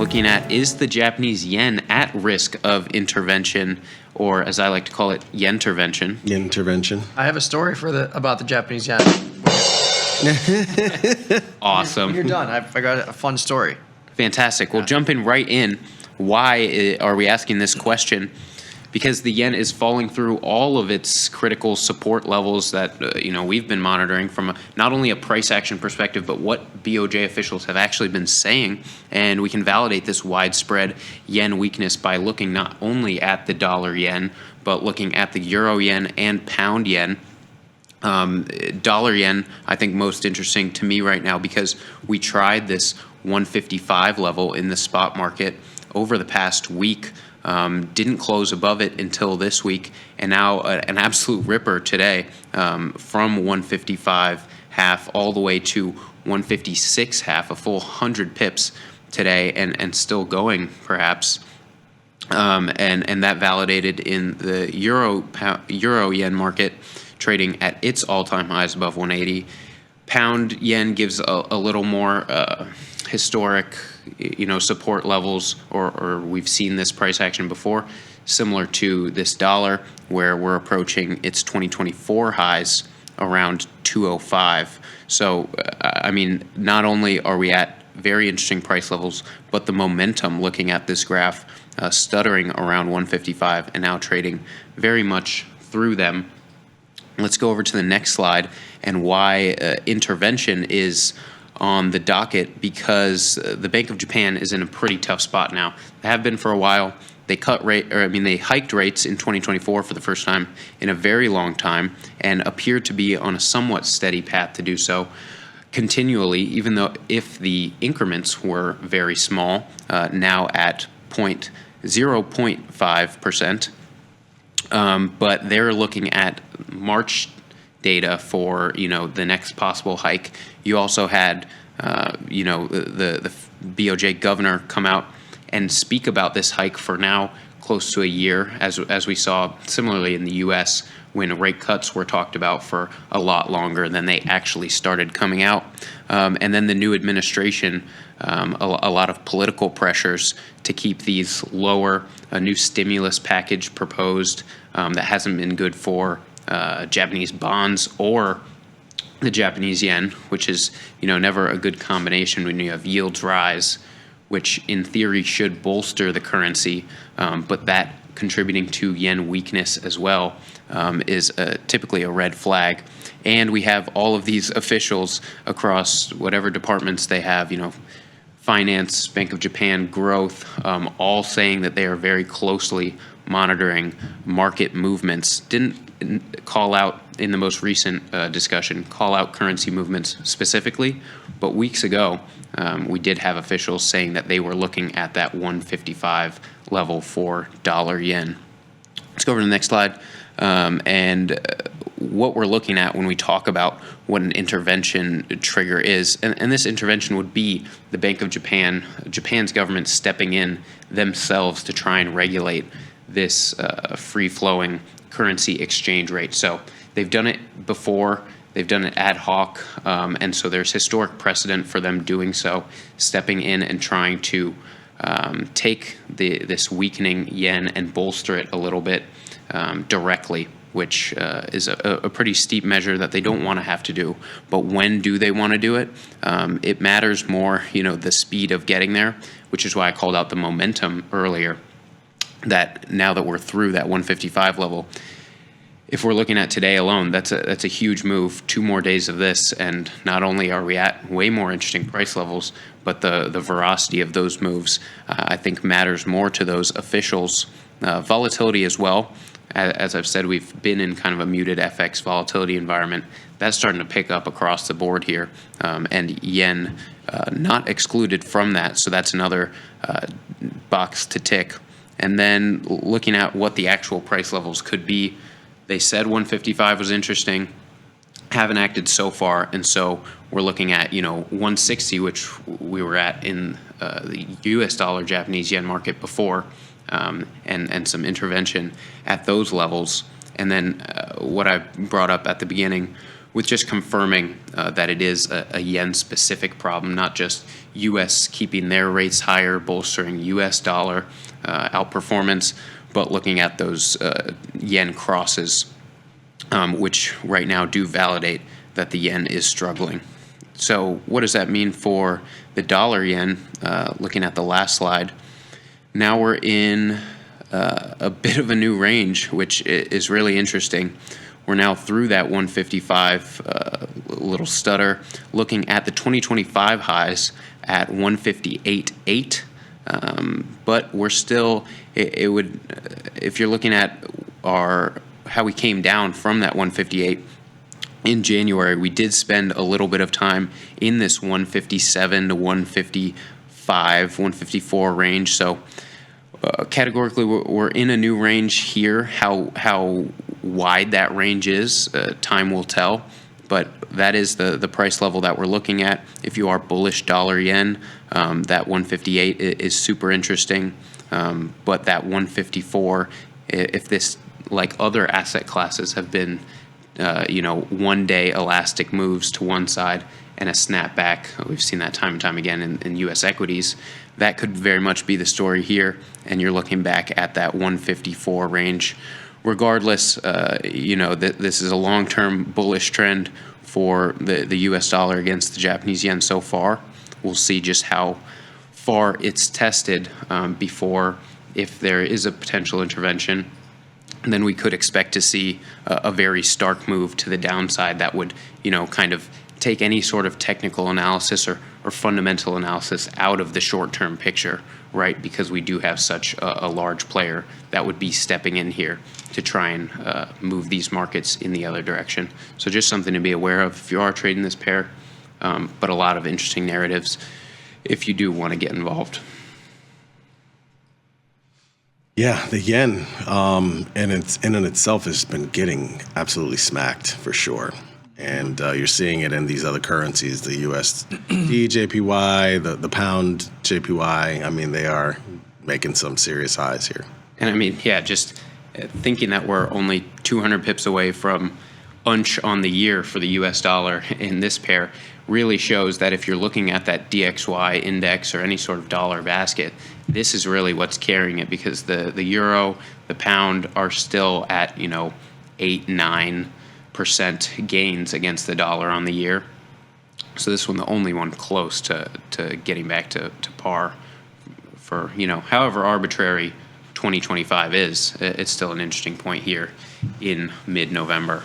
looking at, is the Japanese yen at risk of intervention, or as I like to call it, yen-tervention? Intervention. I have a story about the Japanese yen. Awesome. When you're done, I got a fun story. Fantastic. Well, jumping right in, why are we asking this question? Because the yen is falling through all of its critical support levels that we've been monitoring from not only a price action perspective, but what BOJ officials have actually been saying. And we can validate this widespread yen weakness by looking not only at the dollar yen, but looking at the euro yen and pound yen. Dollar yen, I think most interesting to me right now, because we tried this 155 level in the spot market over the past week. Didn't close above it until this week, and now an absolute ripper today, from 155 half all the way to 156 half, a full 100 pips today, and still going perhaps. And that validated in the euro yen market, trading at its all-time highs above 180. Pound yen gives a little more historic support levels, or we've seen this price action before, similar to this dollar, where we're approaching its 2024 highs around 205. So, not only are we at very interesting price levels, but the momentum, looking at this graph, stuttering around 155 and now trading very much through them. Let's go over to the next slide and why intervention is on the docket, because the Bank of Japan is in a pretty tough spot now. They have been for a while. They they hiked rates in 2024 for the first time in a very long time, and appear to be on a somewhat steady path to do so continually, even though if the increments were very small, now at 0.5%. But they're looking at March data for the next possible hike. You also had the BOJ governor come out and speak about this hike for now close to a year, as we saw similarly in the U.S. when rate cuts were talked about for a lot longer than they actually started coming out. And then the new administration, a lot of political pressures to keep these lower, a new stimulus package proposed that hasn't been good for Japanese bonds or the Japanese yen, which is never a good combination when you have yields rise, which in theory should bolster the currency, but that contributing to yen weakness as well is typically a red flag. And we have all of these officials across whatever departments they have, finance, Bank of Japan, growth, all saying that they are very closely monitoring market movements. Didn't call out in the most recent discussion, call out currency movements specifically, but weeks ago we did have officials saying that they were looking at that 155 level for dollar yen. Let's go over to the next slide. And what we're looking at when we talk about what an intervention trigger is, and this intervention would be the Bank of Japan, Japan's government stepping in themselves to try and regulate this free-flowing currency exchange rate. So they've done it before, they've done it ad hoc, and so there's historic precedent for them doing so, stepping in and trying to take this weakening yen and bolster it a little bit directly, which is a pretty steep measure that they don't want to have to do. But when do they want to do it? It matters more, the speed of getting there, which is why I called out the momentum earlier, that now that we're through that 155 level, if we're looking at today alone, that's a huge move. 2 more days of this, and not only are we at way more interesting price levels, but the veracity of those moves, I think, matters more to those officials. Volatility as well. As I've said, we've been in kind of a muted FX volatility environment. That's starting to pick up across the board here, and yen not excluded from that. So that's another box to tick. And then looking at what the actual price levels could be, they said 155 was interesting, haven't acted so far, and so we're looking at 160, which we were at in the U.S. dollar Japanese yen market before, and some intervention at those levels. And then what I brought up at the beginning with just confirming that it is a yen-specific problem, not just U.S. keeping their rates higher, bolstering U.S. dollar outperformance, but looking at those yen crosses, which right now do validate that the yen is struggling. So what does that mean for the dollar yen? Looking at the last slide, now we're in a bit of a new range, which is really interesting. We're now through that 155 little stutter, looking at the 2025 highs at 158.8. But we're still, it would, if you're looking at how we came down from that 158 in January, we did spend a little bit of time in this 157 to 155, 154 range. So categorically, we're in a new range here. How wide that range is, time will tell. But that is the price level that we're looking at. If you are bullish dollar yen, that 158 is super interesting. But that 154, if this, like other asset classes, have been, 1 day elastic moves to one side and a snapback, we've seen that time and time again in U.S. equities, that could very much be the story here. And you're looking back at that 154 range. Regardless, this is a long-term bullish trend for the U.S. dollar against the Japanese yen so far. We'll see just how far it's tested before, if there is a potential intervention, then we could expect to see a very stark move to the downside that would, kind of take any sort of technical analysis or fundamental analysis out of the short-term picture, right? Because we do have such a large player that would be stepping in here to try and move these markets in the other direction. So just something to be aware of if you are trading this pair, but a lot of interesting narratives if you do want to get involved. Yeah, the yen in and itself has been getting absolutely smacked for sure. And you're seeing it in these other currencies, the USD JPY, the pound JPY. I mean, they are making some serious highs here. And I mean, just thinking that we're only 200 pips away from unch on the year for the US dollar in this pair really shows that if you're looking at that DXY index or any sort of dollar basket, this is really what's carrying it, because the euro, the pound are still at, 8-9% gains against the dollar on the year. So this one, the only one close to getting back to par for, however arbitrary 2025 is, it's still an interesting point here in mid-November.